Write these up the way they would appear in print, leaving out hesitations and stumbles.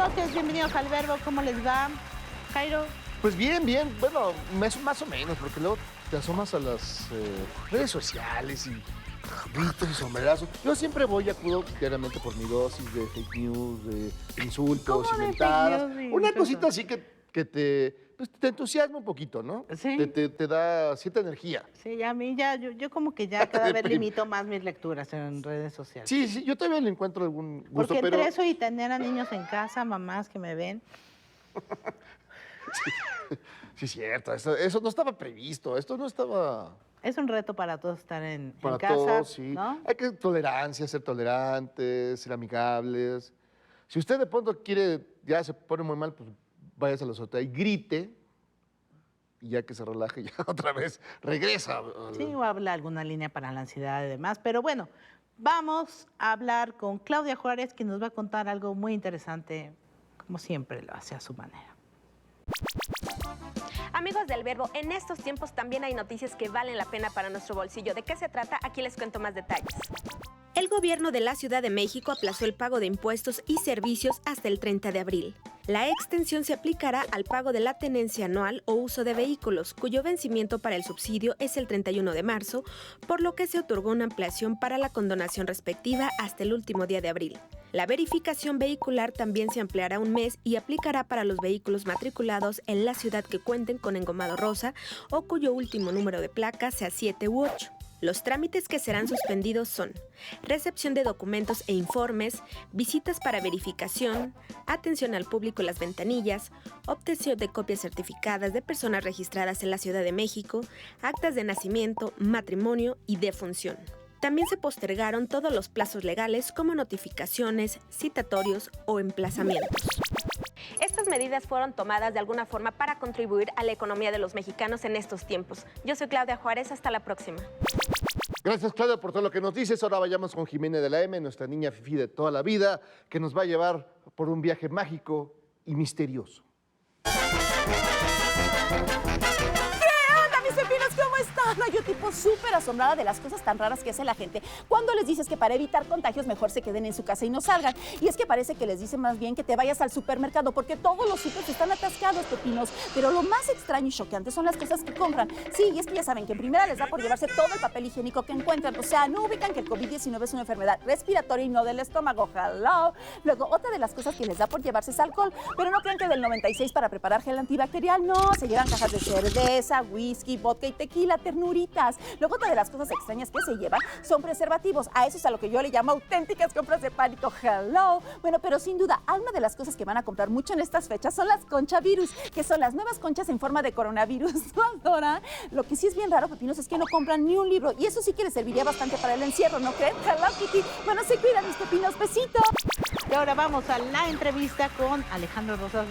noches, bienvenidos al Verbo. ¿Cómo les va? Jairo. Pues bien, bien. Bueno, más o menos, porque luego te asomas a las redes sociales y gritos y sombrerazos. Yo siempre acudo diariamente por mi dosis de fake news, de insultos, ¿Cómo de inventadas. fake news y Una insultos? cosita así que te entusiasma un poquito, ¿no? Sí. Te da cierta energía. Sí, ya a mí ya, yo como que ya cada vez limito más mis lecturas en redes sociales. Sí, sí, yo todavía le encuentro algún gusto, Porque pero... entre eso y tener a niños en casa, mamás que me ven. Sí, cierto. Eso no estaba previsto. Esto no estaba... Es un reto para todos estar en Para casa, todos, sí. ¿no? Hay que tolerancia, ser tolerantes, ser amigables. Si usted de pronto ya se pone muy mal, pues váyase a la azotea y grite. Y ya que se relaje, ya otra vez regresa. Sí, o habla alguna línea para la ansiedad y demás. Pero bueno, vamos a hablar con Claudia Juárez, que nos va a contar algo muy interesante, como siempre lo hace a su manera. Amigos del Verbo, en estos tiempos también hay noticias que valen la pena para nuestro bolsillo. ¿De qué se trata? Aquí les cuento más detalles. El gobierno de la Ciudad de México aplazó el pago de impuestos y servicios hasta el 30 de abril. La extensión se aplicará al pago de la tenencia anual o uso de vehículos, cuyo vencimiento para el subsidio es el 31 de marzo, por lo que se otorgó una ampliación para la condonación respectiva hasta el último día de abril. La verificación vehicular también se ampliará un mes y aplicará para los vehículos matriculados en la ciudad que cuenten con engomado rosa o cuyo último número de placa sea 7 u 8. Los trámites que serán suspendidos son recepción de documentos e informes, visitas para verificación, atención al público en las ventanillas, obtención de copias certificadas de personas registradas en la Ciudad de México, actas de nacimiento, matrimonio y defunción. También se postergaron todos los plazos legales como notificaciones, citatorios o emplazamientos. Estas medidas fueron tomadas de alguna forma para contribuir a la economía de los mexicanos en estos tiempos. Yo soy Claudia Juárez, hasta la próxima. Gracias, Claudia, por todo lo que nos dices. Ahora vayamos con Jimena de la M, nuestra niña fifí de toda la vida, que nos va a llevar por un viaje mágico y misterioso. Mis pepinos, ¿cómo están? No, yo tipo súper asombrada de las cosas tan raras que hace la gente cuando les dices que para evitar contagios mejor se queden en su casa y no salgan. Y es que parece que les dicen más bien que te vayas al supermercado porque todos los súperes están atascados, pepinos. Pero lo más extraño y choqueante son las cosas que compran. Sí, y es que ya saben que en primera les da por llevarse todo el papel higiénico que encuentran. O sea, no ubican que el COVID-19 es una enfermedad respiratoria y no del estómago. Hello. Luego, otra de las cosas que les da por llevarse es alcohol. Pero no crean que del 96 para preparar gel antibacterial. No, se llevan cajas de cerveza, whisky, vodka y tequila, ternuritas. Luego, otra de las cosas extrañas que se llevan son preservativos. A eso es a lo que yo le llamo auténticas compras de pánico. Hello. Bueno, pero sin duda, una de las cosas que van a comprar mucho en estas fechas son las conchavirus, que son las nuevas conchas en forma de coronavirus. ¿No, Dora? Lo que sí es bien raro, pepinos, es que no compran ni un libro. Y eso sí que les serviría bastante para el encierro, ¿no creen? Hello, Kitty. Bueno, se cuidan, mis pepinos. Besito. Y ahora vamos a la entrevista con Alejandro Rosas.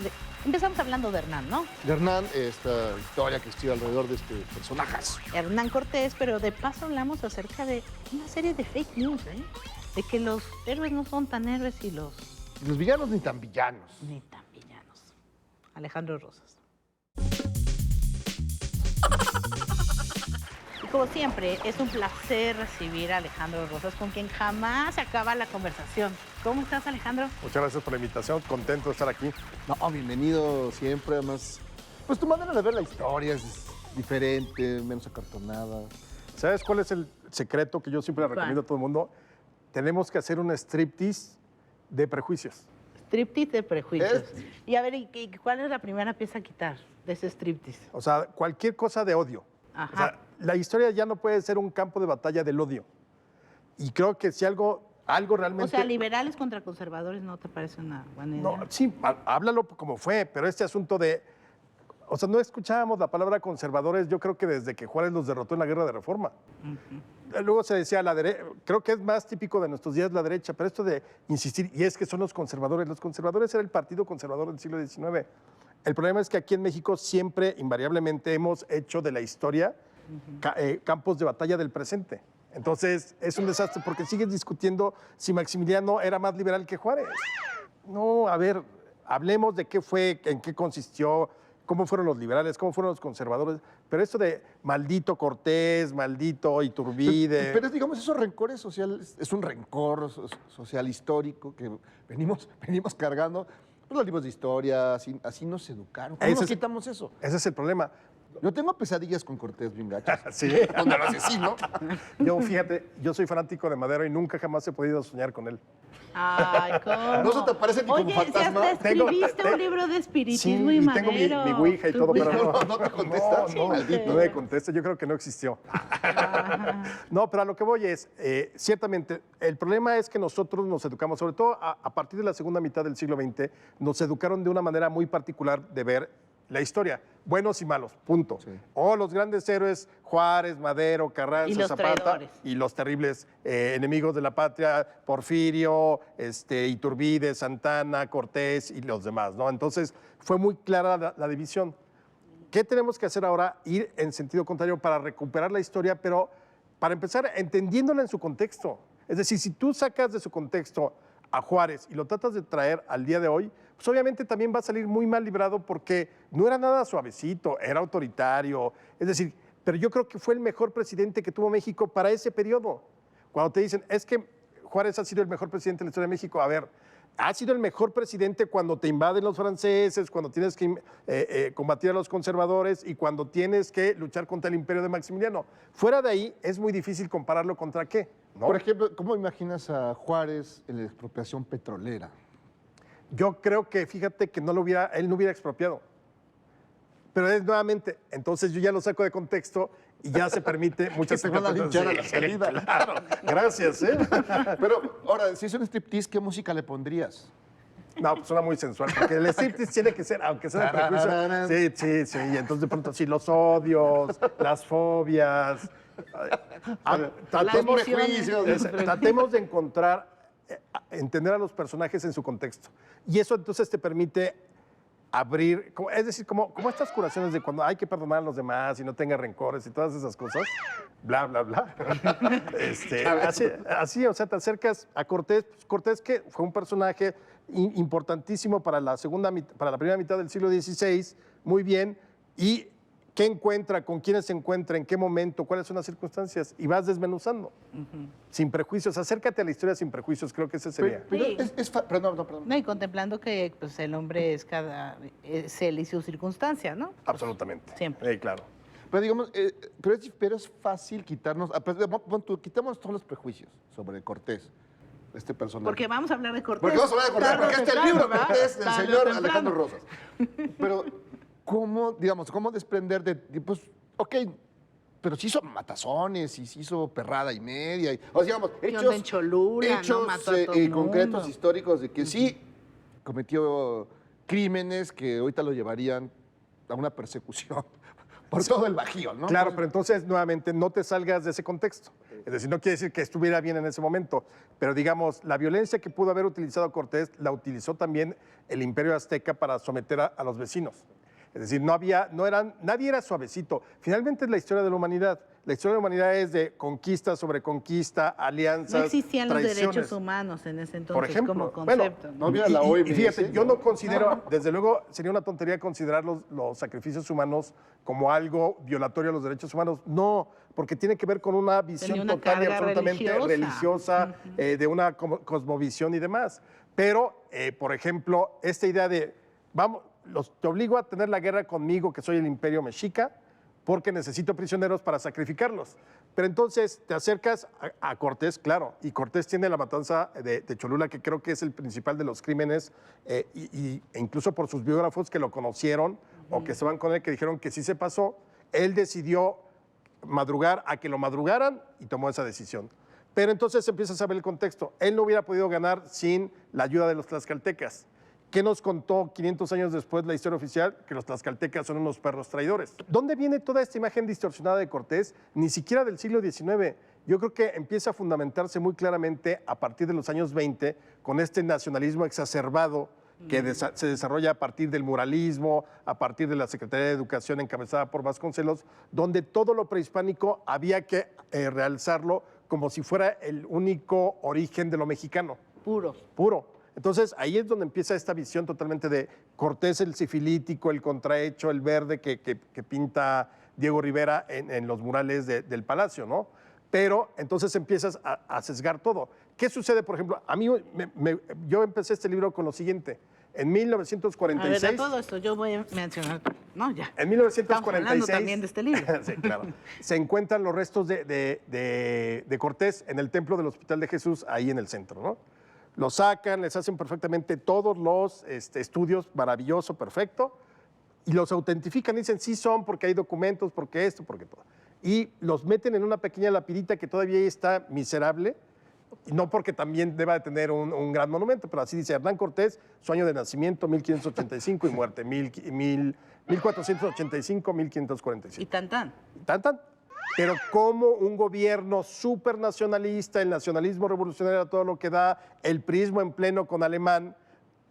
Empezamos hablando de Hernán, ¿no? De Hernán, esta historia que estuvo alrededor de este personaje. Hernán Cortés, pero de paso hablamos acerca de una serie de fake news, ¿eh? De que los héroes no son tan héroes y los Los villanos ni tan villanos. ni tan villanos. Alejandro Rosas. Y como siempre, es un placer recibir a Alejandro Rosas, con quien jamás se acaba la conversación. ¿Cómo estás, Alejandro? Muchas gracias por la invitación, contento de estar aquí. No, bienvenido siempre, además. Pues tu manera de ver la historia es diferente, menos acartonada. ¿Sabes cuál es el secreto que yo siempre le ¿Cuál? recomiendo a todo el mundo? Tenemos que hacer un striptease de prejuicios. Striptease de prejuicios. Y a ver, ¿y cuál es la primera pieza a quitar de ese striptease? O sea, cualquier cosa de odio. Ajá. O sea, la historia ya no puede ser un campo de batalla del odio. Y creo que si algo realmente... O sea, liberales contra conservadores, ¿no te parece una buena idea? No, sí, háblalo como fue, pero este asunto de... O sea, no escuchábamos la palabra conservadores, yo creo que desde que Juárez los derrotó en la Guerra de Reforma. Luego se decía la derecha, creo que es más típico de nuestros días la derecha, pero esto de insistir, y es que son los conservadores era el partido conservador del siglo XIX. El problema es que aquí en México siempre, invariablemente, hemos hecho de la historia campos de batalla del presente. Entonces, es un desastre porque sigues discutiendo si Maximiliano era más liberal que Juárez. No, a ver, hablemos de qué fue, en qué consistió, cómo fueron los liberales, cómo fueron los conservadores, pero esto de maldito Cortés, maldito Iturbide... Pero digamos, esos rencores sociales, es un rencor social histórico que venimos cargando. Pues los libros de historia, así nos educaron. ¿Cómo nos quitamos eso? Ese es el problema. Yo tengo pesadillas con Cortés bien gachas. Sí. Donde lo asesino. Yo, fíjate, yo soy fanático de Madero y nunca jamás he podido soñar con él. Ay, ¿cómo? ¿No se te parece que como Oye, fantasma? si hasta escribiste un libro de espiritismo y y Madero. tengo mi Ouija y todo, pero no. ¿No te contesta? No, Maldito. no me contesta, yo creo que no existió. No, pero a lo que voy es, ciertamente, el problema es que nosotros nos educamos, sobre todo a partir de la segunda mitad del siglo XX, nos educaron de una manera muy particular de ver la historia, buenos y malos, punto. Sí. O los grandes héroes, Juárez, Madero, Carranza, Y los Zapata, traidores. y los terribles enemigos de la patria, Porfirio, Iturbide, Santana, Cortés y los demás, ¿no? Entonces, fue muy clara la división. ¿Qué tenemos que hacer ahora? Ir en sentido contrario para recuperar la historia, pero para empezar entendiéndola en su contexto. Es decir, si tú sacas de su contexto a Juárez y lo tratas de traer al día de hoy, pues obviamente también va a salir muy mal librado porque no era nada suavecito, era autoritario. Es decir, pero yo creo que fue el mejor presidente que tuvo México para ese periodo. Cuando te dicen, es que Juárez ha sido el mejor presidente de la historia de México, a ver, ha sido el mejor presidente cuando te invaden los franceses, cuando tienes que combatir a los conservadores y cuando tienes que luchar contra el imperio de Maximiliano. Fuera de ahí, es muy difícil compararlo contra qué, ¿no? Por ejemplo, ¿cómo imaginas a Juárez en la expropiación petrolera? Yo creo que, fíjate que él no hubiera expropiado. Pero es nuevamente, entonces yo ya lo saco de contexto y ya se permite muchas Que te van a linchar a la salida. Claro, gracias, ¿eh? Pero, ahora, si es un striptease, ¿qué música le pondrías? No, pues suena muy sensual, porque el striptease tiene que ser, aunque sea de prejuicio. Sí, y entonces de pronto sí, los odios, las fobias. Tratemos, tratemos de encontrar, entender a los personajes en su contexto. Y eso entonces te permite abrir, es decir, como estas curaciones de cuando hay que perdonar a los demás y no tenga rencores y todas esas cosas, bla, bla, bla. Así, o sea, te acercas a Cortés. Cortés, que fue un personaje importantísimo para para la primera mitad del siglo XVI, muy bien, y qué encuentra, con quiénes se encuentra, en qué momento, cuáles son las circunstancias, y vas desmenuzando, sin prejuicios. Acércate a la historia sin prejuicios, creo que ese sería. Pero Sí. perdón. No, y contemplando que pues, el hombre es él y su circunstancia, ¿no? Absolutamente. Siempre. Claro. Pero digamos, pero es fácil quitarnos, quitamos todos los prejuicios sobre Cortés, este personaje. Porque vamos a hablar de Cortés. Porque vamos a hablar de Cortés, Tarde o porque este es el temprano, libro ¿verdad? Cortés del Tarde o señor temprano. Alejandro Rosas. Pero, ¿cómo desprender de, pues, ok, pero sí hizo matazones y sí hizo perrada y media? O sea, digamos, Y onda en Cholula, ¿no? hechos Mató a todo el concretos mundo. históricos de que sí cometió crímenes que ahorita lo llevarían a una persecución por todo el Bajío, ¿no? Claro, pero entonces, nuevamente, no te salgas de ese contexto. Es decir, no quiere decir que estuviera bien en ese momento, pero digamos, la violencia que pudo haber utilizado Cortés la utilizó también el Imperio Azteca para someter a los vecinos. Es decir, nadie era suavecito. Finalmente es la historia de la humanidad. La historia de la humanidad es de conquista sobre conquista, alianzas, No existían los traiciones. derechos humanos en ese entonces Por ejemplo, como bueno, concepto. no había la y OMS, fíjate, yo ¿no? no considero, desde luego, sería una tontería considerar los sacrificios humanos como algo violatorio a los derechos humanos. No, porque tiene que ver con una visión Tenía una total y carga absolutamente religiosa, de una cosmovisión y demás. Pero, por ejemplo, esta idea de, te obligo a tener la guerra conmigo, que soy el imperio mexica, porque necesito prisioneros para sacrificarlos. Pero entonces te acercas a Cortés, claro, y Cortés tiene la matanza de Cholula, que creo que es el principal de los crímenes, e incluso por sus biógrafos que lo conocieron o que estaban con él, que dijeron que sí se pasó, él decidió madrugar a que lo madrugaran y tomó esa decisión. Pero entonces empiezas a ver el contexto. Él no hubiera podido ganar sin la ayuda de los tlaxcaltecas. ¿Qué nos contó 500 años después la historia oficial? Que los tlaxcaltecas son unos perros traidores. ¿Dónde viene toda esta imagen distorsionada de Cortés? Ni siquiera del siglo XIX. Yo creo que empieza a fundamentarse muy claramente a partir de los años 20 con este nacionalismo exacerbado que se desarrolla a partir del muralismo, a partir de la Secretaría de Educación encabezada por Vasconcelos, donde todo lo prehispánico había que realzarlo como si fuera el único origen de lo mexicano. Puro. Entonces, ahí es donde empieza esta visión totalmente de Cortés el sifilítico, el contrahecho, el verde que pinta Diego Rivera en los murales del Palacio, ¿no? Pero entonces empiezas a sesgar todo. ¿Qué sucede, por ejemplo? A mí, yo empecé este libro con lo siguiente. En A ver, 1946... a todo esto yo voy a mencionar, no, ya. En Estamos 1946... hablando también de este libro. Sí, claro. Se encuentran los restos de Cortés en el Templo del Hospital de Jesús, ahí en el centro, ¿no? Los sacan, les hacen perfectamente todos los estudios, maravilloso, perfecto, y los autentifican, dicen sí son porque hay documentos, porque esto, porque todo. Y los meten en una pequeña lapidita que todavía está miserable, y no porque también deba de tener un gran monumento, pero así dice Hernán Cortés, su año de nacimiento, 1585, y muerte, 1485, 1545. Y tan. Tan, tan. Pero como un gobierno súper nacionalista, el nacionalismo revolucionario a todo lo que da, el prismo en pleno con Alemán,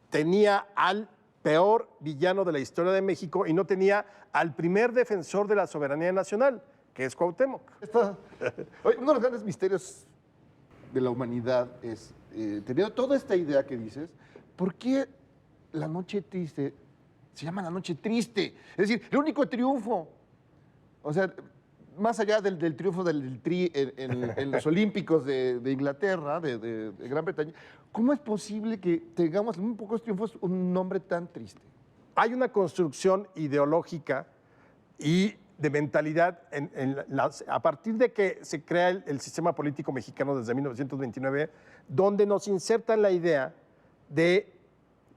tenía al peor villano de la historia de México y no tenía al primer defensor de la soberanía nacional, que es Cuauhtémoc. Oye, uno de los grandes misterios de la humanidad es, teniendo toda esta idea que dices, ¿por qué la noche triste se llama la noche triste? Es decir, el único triunfo, o sea, más allá del triunfo del Tri en los Olímpicos de Inglaterra, de Gran Bretaña, ¿cómo es posible que tengamos en muy pocos triunfos un nombre tan triste? Hay una construcción ideológica y de mentalidad a partir de que se crea el sistema político mexicano desde 1929, donde nos insertan la idea de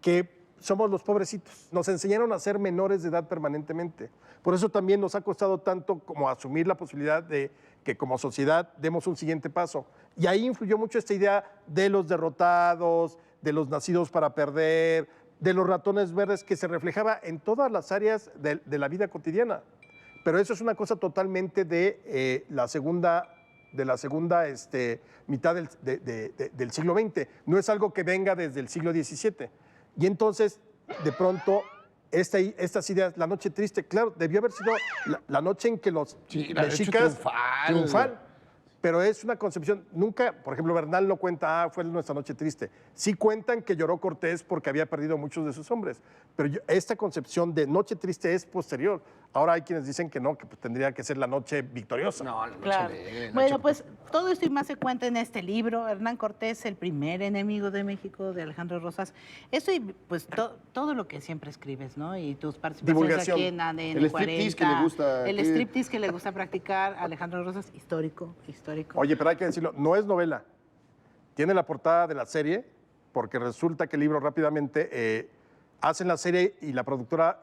que somos los pobrecitos. Nos enseñaron a ser menores de edad permanentemente. Por eso también nos ha costado tanto como asumir la posibilidad de que como sociedad demos un siguiente paso. Y ahí influyó mucho esta idea de los derrotados, de los nacidos para perder, de los ratones verdes, que se reflejaba en todas las áreas de la vida cotidiana. Pero eso es una cosa totalmente de la segunda mitad del siglo XX. No es algo que venga desde el siglo XVII. Y entonces, de pronto, estas ideas, la noche triste, claro, debió haber sido la noche en que los mexicas triunfal. Pero es una concepción, nunca, por ejemplo, Bernal no cuenta, fue nuestra noche triste. Sí cuentan que lloró Cortés porque había perdido muchos de sus hombres, pero esta concepción de noche triste es posterior. Ahora hay quienes dicen que no, que pues tendría que ser la noche victoriosa. No, la noche Claro. alegre, Bueno, pues todo esto y más se cuenta en este libro, Hernán Cortés, el primer enemigo de México, de Alejandro Rosas. Esto y pues todo lo que siempre escribes, ¿no? Y tus participaciones Divulgación. aquí en ADN El 40. striptease que le gusta El aquí. striptease que le gusta practicar, Alejandro Rosas, histórico. Oye, pero hay que decirlo, no es novela. Tiene la portada de la serie, porque resulta que el libro rápidamente hacen la serie y la productora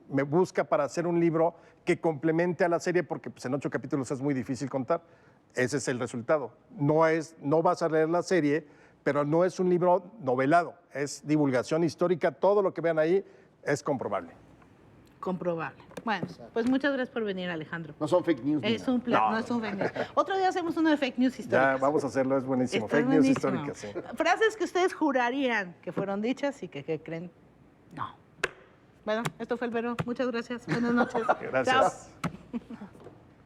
me busca para hacer un libro que complemente a la serie, porque pues, en 8 capítulos es muy difícil contar. Ese es el resultado. No vas a leer la serie, pero no es un libro novelado, es divulgación histórica. Todo lo que vean ahí es comprobable. Comprobable. Bueno, pues muchas gracias por venir, Alejandro. No son fake news. ni Es nada. un no es un fake news. Otro día hacemos uno de fake news históricas. Ya, vamos a hacerlo, es buenísimo. Está Fake news buenísimo. históricas, sí. Frases que ustedes jurarían que fueron dichas y que creen. No. Bueno, esto fue el Vero. Muchas gracias. Buenas noches. Gracias. Chao.